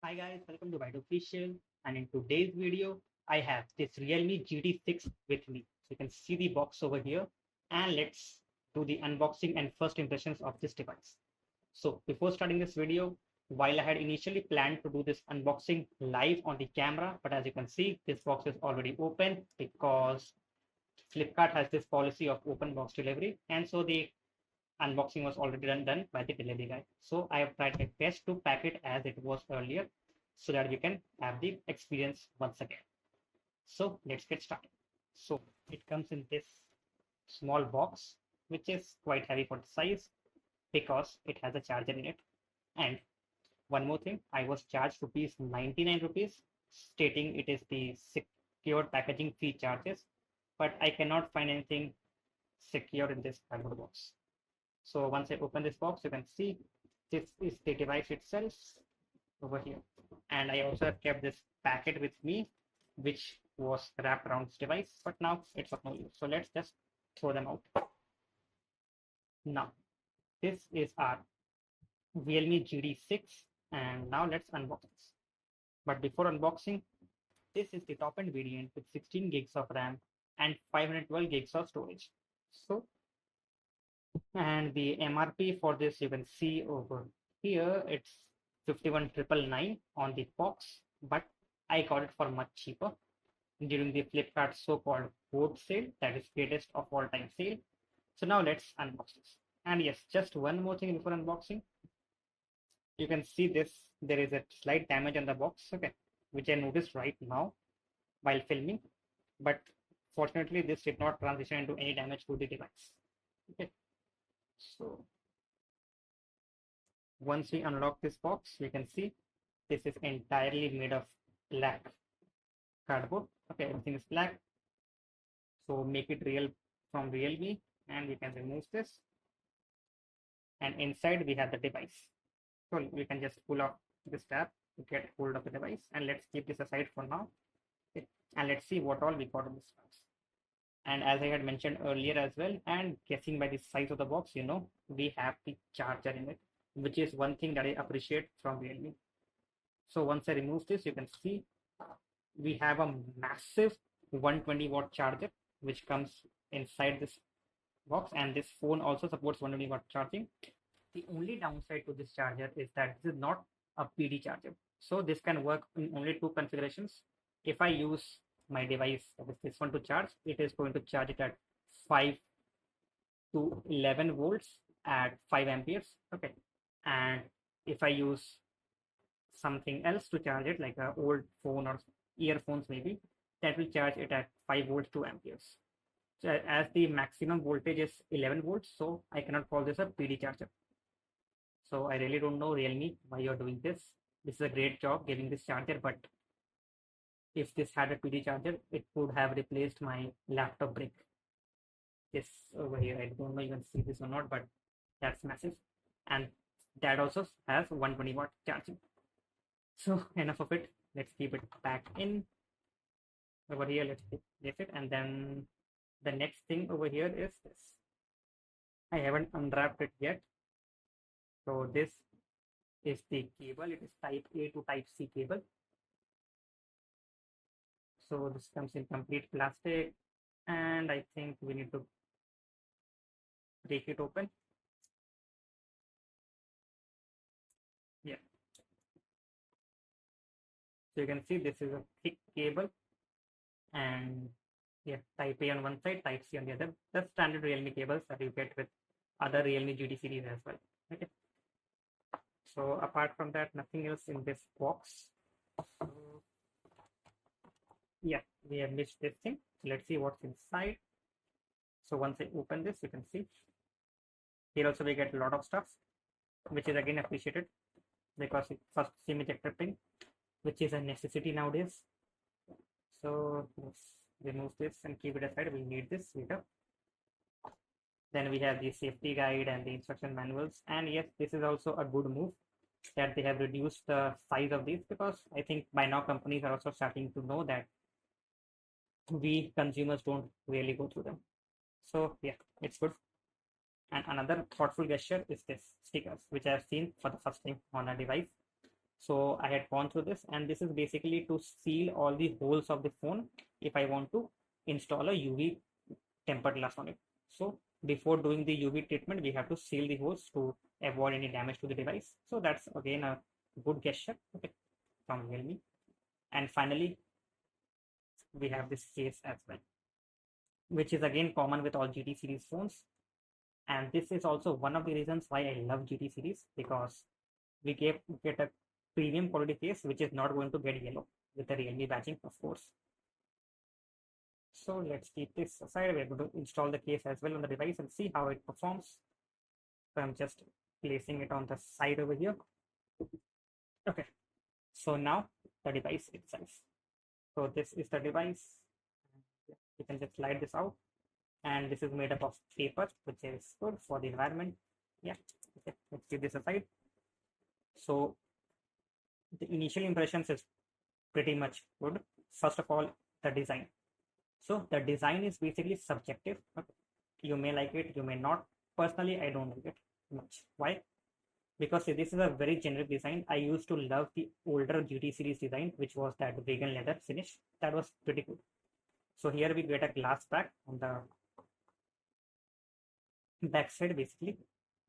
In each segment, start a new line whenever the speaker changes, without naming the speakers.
Hi guys, welcome to Byte Official. And in today's video, I have this Realme GT6 with me. So you can see the box over here. And let's do the unboxing and first impressions of this device. So before starting this video, while I had initially planned to do this unboxing live on the camera, but as you can see, this box is already open because Flipkart has this policy of open box delivery. And so the unboxing was already done by the delivery guy. So I have tried my best to pack it as it was earlier so that you can have the experience once again. So let's get started. So it comes in this small box, which is quite heavy for the size because it has a charger in it. And one more thing, I was charged rupees 99 rupees, stating it is the secured packaging fee charges, but I cannot find anything secure in this cardboard box. So once I open this box, you can see this is the device itself over here. And I also have kept this packet with me, which was wrapped around this device, but now it's of no use. So let's just throw them out. Now, this is our Realme GT6, and now let's unbox this. But before unboxing, this is the top end variant with 16 gigs of RAM and 512 gigs of storage. So, and the MRP for this you can see over here, it's 51,999 on the box, but I got it for much cheaper during the Flipkart so-called board sale, that is greatest of all time sale. So now let's unbox this. And yes, just one more thing before unboxing. You can see this, there is a slight damage on the box, okay, which I noticed right now while filming, but fortunately this did not transition into any damage to the device. Okay, so once we unlock this box, you can see this is entirely made of black cardboard. Okay, everything is black. So make it real from Realme, and we can remove this. And inside we have the device. So we can just pull off this tab to get hold of the device. And let's keep this aside for now. Okay. And let's see what all we got in this box. And as I had mentioned earlier as well, and guessing by the size of the box, we have the charger in it, which is one thing that I appreciate from Realme. So once I remove this, you can see we have a massive 120-watt charger, which comes inside this box, and this phone also supports 120-watt charging. The only downside to this charger is that this is not a PD charger. So this can work in only two configurations. If I use my device, this one to charge, it is going to charge it at 5 to 11 volts at 5 amperes. Okay. And if I use something else to charge it, like an old phone or earphones maybe, that will charge it at 5 volts 2 amperes. So as the maximum voltage is 11 volts, so I cannot call this a PD charger. So I really don't know Realme why you're doing this. This is a great job giving this charger, but if this had a PD charger, it would have replaced my laptop brick. This over here, I don't know you can see this or not, but that's massive. And that also has 120-watt charging. So enough of it. Let's keep it back in. Over here, let's place it. And then the next thing over here is this. I haven't unwrapped it yet. So this is the cable. It is type A to type C cable. So this comes in complete plastic, and I think we need to break it open. Yeah. So you can see this is a thick cable, and yeah, type A on one side, type C on the other. The standard Realme cables that you get with other Realme GT series as well. Okay. So apart from that, nothing else in this box. Yeah, we have missed this thing. So let's see what's inside. So once I open this, you can see here also we get a lot of stuff, which is again appreciated because it's first SIM ejector pin, which is a necessity nowadays. So let's remove this and keep it aside. We need this later. Then we have the safety guide and the instruction manuals. And yes, this is also a good move that they have reduced the size of these, because I think by now companies are also starting to know that we consumers don't really go through them. So yeah, it's good. And another thoughtful gesture is this stickers, which I have seen for the first time on a device. So I had gone through this, and this is basically to seal all the holes of the phone if I want to install a UV tempered glass on it. So before doing the UV treatment, we have to seal the holes to avoid any damage to the device. So that's again a good gesture, okay, from Realme. And finally, we have this case as well, which is again common with all GT series phones. And this is also one of the reasons why I love GT series, because we get a premium quality case which is not going to get yellow with the Realme badging, of course. So let's keep this aside. We're going to install the case as well on the device and see how it performs. So I'm just placing it on the side over here. Okay, so now the device itself. So this is the device. You can just slide this out, and this is made up of paper, which is good for the environment. Yeah, okay, let's keep this aside. So the initial impressions is pretty much good. First of all, the design. So the design is basically subjective. You may like it, you may not. Personally, I don't like it much. Why? Because this is a very generic design. I used to love the older GT series design, which was that vegan leather finish. That was pretty good. So here we get a glass back on the back side basically,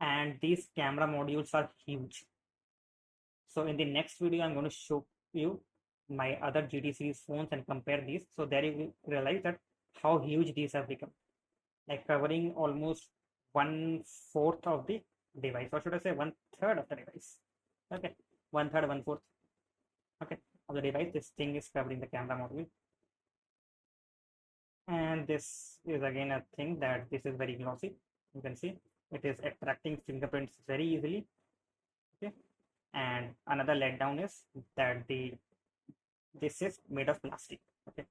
and these camera modules are huge. So in the next video, I'm going to show you my other GT series phones and compare these. So there you will realize that how huge these have become, like covering almost 1/4 of the device, or should I say 1/3 of the device? Okay, 1/3, 1/4. Okay, of the device. This thing is covering the camera module, and this is again a thing that this is very glossy. You can see it is attracting fingerprints very easily. Okay, and another letdown is that this is made of plastic. Okay,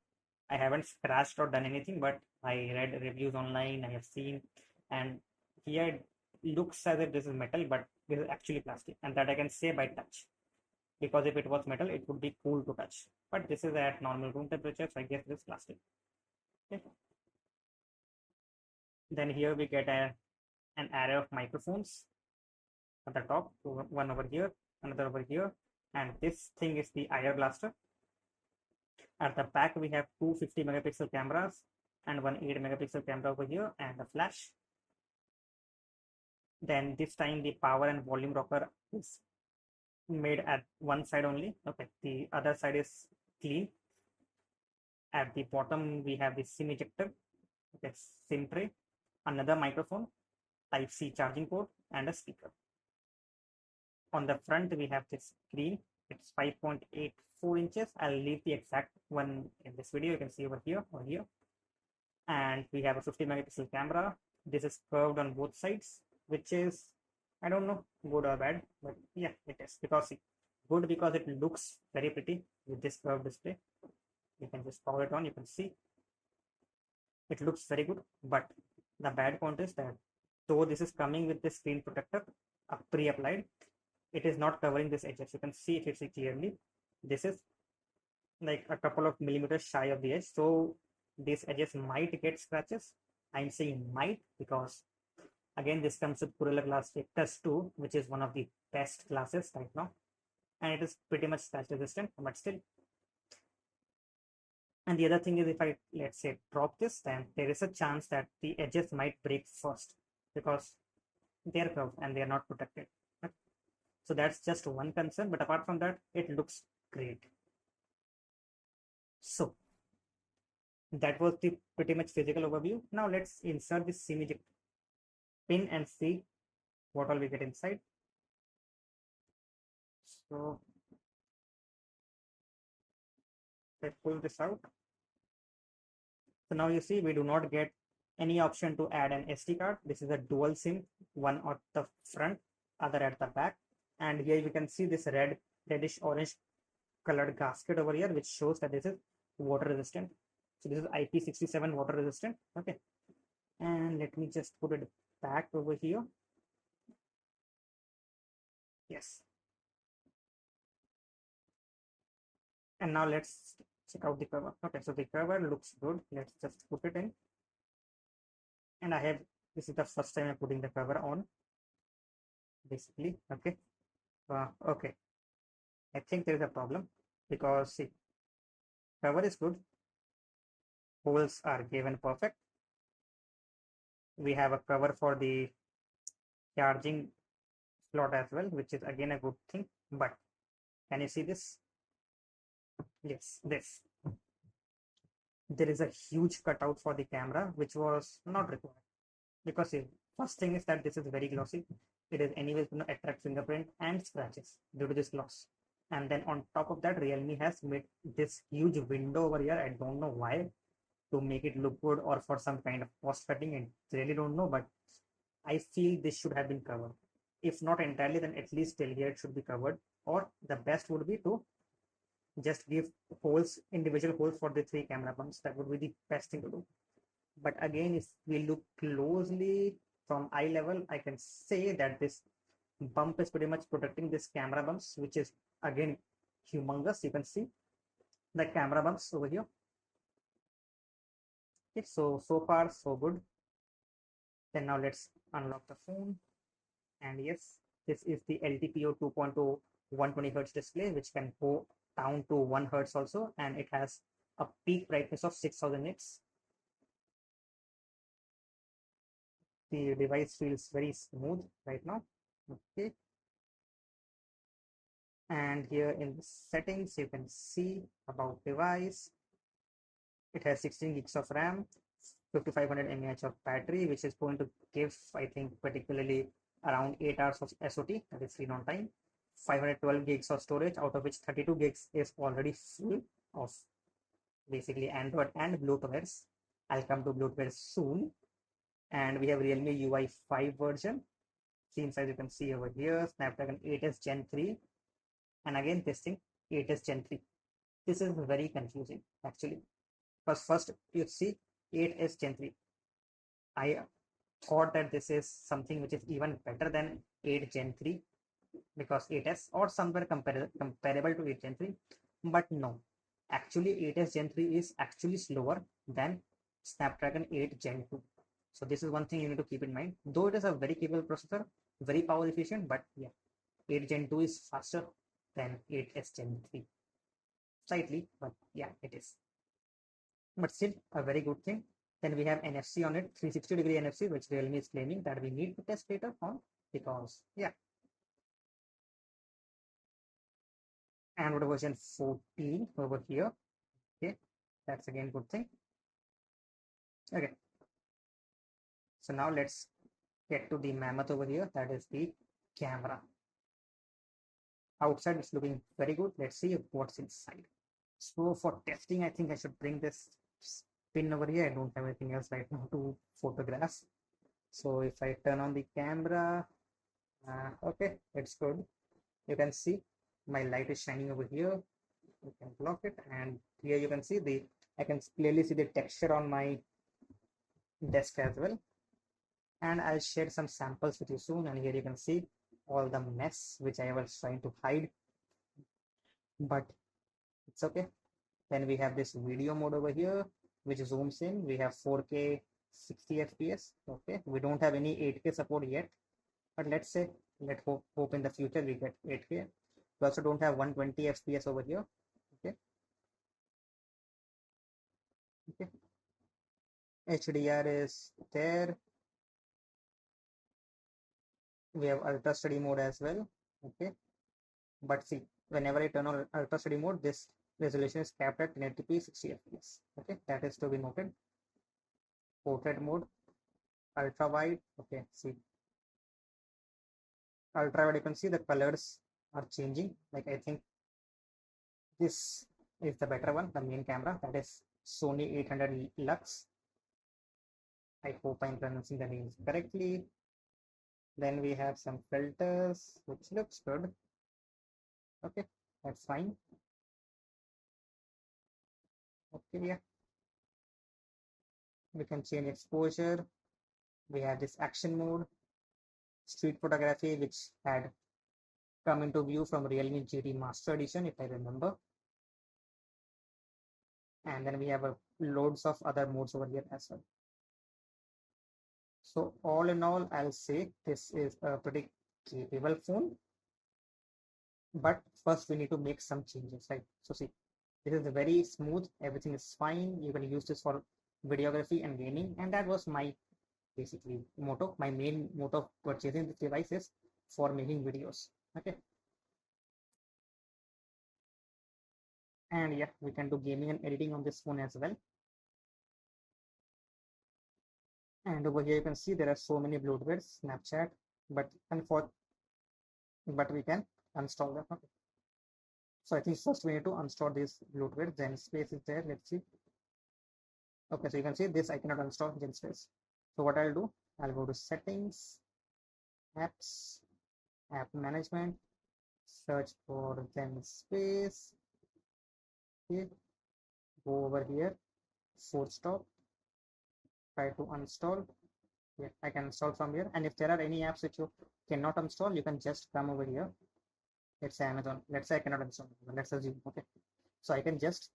I haven't scratched or done anything, but I read reviews online, I have seen, and here it looks as if this is metal, but this is actually plastic, and that I can say by touch, because if it was metal it would be cool to touch, but this is at normal room temperature, so I guess this is plastic. Okay, then here we get an array of microphones at the top, one over here, another over here, and this thing is the IR blaster. At the back, we have two 50 megapixel cameras and one 8 megapixel camera over here and a flash. Then this time the power and volume rocker is made at one side only. Okay, the other side is clean. At the bottom, we have the SIM ejector, okay, SIM tray, another microphone, Type-C charging port, and a speaker. On the front, we have this screen. It's 5.84 inches. I'll leave the exact one in this video. You can see over here or here. And we have a 50 megapixel camera. This is curved on both sides, which is, I don't know, good or bad, but yeah, it is. Good because it looks very pretty with this curved display. You can just power it on, you can see it looks very good. But the bad point is that though this is coming with the screen protector pre-applied, it is not covering this edges. You can see if you see clearly, this is like a couple of millimeters shy of the edge, so these edges might get scratches. I'm saying might because again this comes with Gorilla Glass Victus 2, which is one of the best glasses right now, and it is pretty much scratch resistant, but still. And the other thing is, if I, let's say, drop this, then there is a chance that the edges might break first because they are curved and they are not protected. So that's just one concern, but apart from that, it looks great. So that was the pretty much physical overview. Now let's insert this SIM ejector pin and see what all we get inside. So let's pull this out. So now you see we do not get any option to add an SD card. This is a dual SIM, one at the front, other at the back. And here you can see this reddish orange colored gasket over here, which shows that this is water resistant. So this is IP67 water resistant. Okay. And let me just put it back over here. Yes. And now let's check out the cover. Okay, so the cover looks good. Let's just put it in. And this is the first time I'm putting the cover on, basically. Okay. Okay. I think there is a problem because see, cover is good, holes are given perfect. We have a cover for the charging slot as well, which is again a good thing. But can you see this? Yes, this. There is a huge cutout for the camera, which was not required. Because see, first thing is that this is very glossy. It is anyways going to attract fingerprint and scratches due to this gloss. And then on top of that, Realme has made this huge window over here. I don't know why, to make it look good or for some kind of cost cutting. I really don't know, but I feel this should have been covered. If not entirely, then at least till here it should be covered. Or the best would be to just give holes, individual holes for the three camera bumps. That would be the best thing to do. But again, if we look closely from eye level, I can say that this bump is pretty much protecting this camera bumps, which is again humongous. You can see the camera bumps over here. Okay, so far so good. Then now let's unlock the phone. And yes, this is the LTPO 2.0 120 Hertz display, which can go down to 1 Hertz also, and it has a peak brightness of 6000 nits. The device feels very smooth right now. Okay. And here in the settings, you can see about device. It has 16 gigs of RAM, 5500 mAh of battery, which is going to give, I think, particularly around 8 hours of SOT, that is screen on time. 512 gigs of storage, out of which 32 gigs is already full of basically Android and Bluetooth. I'll come to Bluetooth soon. And we have Realme UI 5 version. Seems as you can see over here, Snapdragon 8s Gen 3. And again, this thing, 8s Gen 3. This is very confusing actually. Because first you see 8s Gen 3. I thought that this is something which is even better than 8 Gen 3 because 8s or somewhere comparable to 8 Gen 3. But no, actually 8s Gen 3 is actually slower than Snapdragon 8 Gen 2. So this is one thing you need to keep in mind. Though it is a very capable processor, very power efficient, but yeah, 8 Gen 2 is faster than 8s Gen 3. Slightly, but yeah, it is. But still a very good thing. Then we have NFC on it, 360-degree NFC, which Realme is claiming that we need to test later on because yeah. Android version 14 over here. Okay, that's again good thing. Okay, so now let's get to the mammoth over here, that is the camera. Outside it's looking very good. Let's see what's inside. So for testing, I think I should bring this pin over here. I don't have anything else right now to photograph. So if I turn on the camera, okay, it's good. You can see my light is shining over here. You can block it, and here you can see I can clearly see the texture on my desk as well. And I'll share some samples with you soon. And here you can see all the mess which I was trying to hide, but it's okay. Then we have this video mode over here, which zooms in. We have 4K 60 FPS. Okay, we don't have any 8K support yet, but let's hope in the future we get 8K. We also don't have 120 FPS over here. Okay. Okay. HDR is there. We have ultra steady mode as well. Okay, but see, whenever I turn on ultra steady mode, this resolution is capped at 1080p 60 fps. Okay, that is to be noted. Portrait mode, ultra wide. Okay, see, ultra wide, you can see the colors are changing. Like I think this is the better one, the main camera, that is Sony 800 Lux. I hope I'm pronouncing the names correctly. Then we have some filters, which looks good. Okay, that's fine. Okay, yeah. We can change exposure. We have this action mode, street photography, which had come into view from Realme GT Master Edition, if I remember. And then we have loads of other modes over here as well. So all in all, I'll say this is a pretty capable phone. but first we need to make some changes, right? So see, this is very smooth, everything is fine. You can use this for videography and gaming, and that was my basically motto. My main motto of purchasing this device is for making videos. Okay, and yeah, we can do gaming and editing on this phone as well. And over here you can see there are so many bloatwares, Snapchat, but but we can install them. Okay. So I think first we need to uninstall this bloatware. Genspace is there. Let's see. Okay, so you can see this I cannot install Genspace. So what I'll do, I'll go to settings, apps, app management, search for Genspace. Okay, go over here, force stop, try to uninstall. Yeah, I can install from here. And if there are any apps that you cannot install, you can just come over here. Let's say Amazon. Let's say I cannot install. Let's assume. Okay, so I can just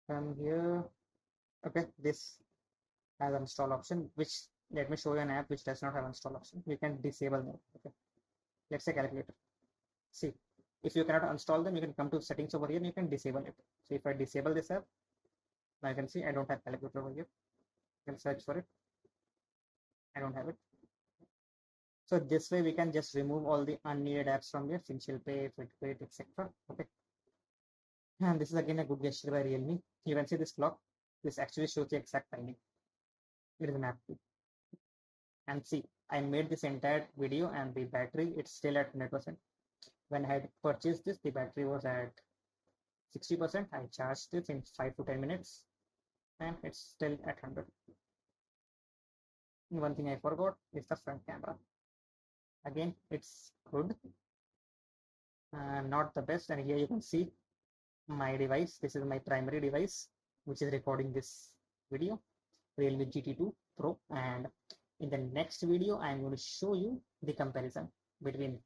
come here. Okay, this has install option, which let me show you an app which does not have install option. You can disable them. Okay, let's say calculator. See, if you cannot install them, you can come to settings over here and you can disable it. So if I disable this app, now you can see I don't have calculator over here. You can search for it. I don't have it. So this way we can just remove all the unneeded apps from here, Financial Pay, Fitbit, etc. Okay. And this is again a good gesture by Realme. You can see this clock. This actually shows the exact timing. It is an app too. And see, I made this entire video and the battery, it's still at 100%. When I had purchased this, the battery was at 60%. I charged this in 5 to 10 minutes and it's still at 100. One thing I forgot is the front camera. Again, it's good, not the best. And here you can see my device. This is my primary device, which is recording this video, Realme GT2 Pro. And in the next video, I'm going to show you the comparison between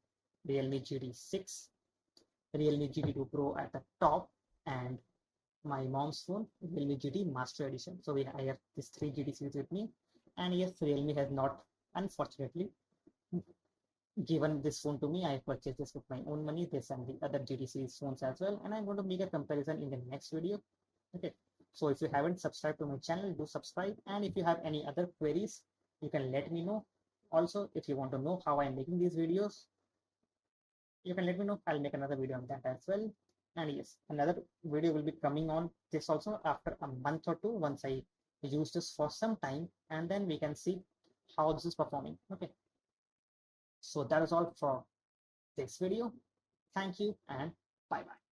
Realme GT6, Realme GT2 Pro at the top, and my mom's phone, Realme GT Master Edition. So I have these three GT series with me. And yes, Realme has not, unfortunately, given this phone to me. I purchased this with my own money, this and the other GT series phones as well. And I'm going to make a comparison in the next video. Okay. So if you haven't subscribed to my channel, do subscribe. And if you have any other queries, you can let me know. Also, if you want to know how I'm making these videos, you can let me know. I'll make another video on that as well. And yes, another video will be coming on this also after a month or two once I use this for some time, and then we can see how this is performing. Okay. So that is all for this video. Thank you and bye bye.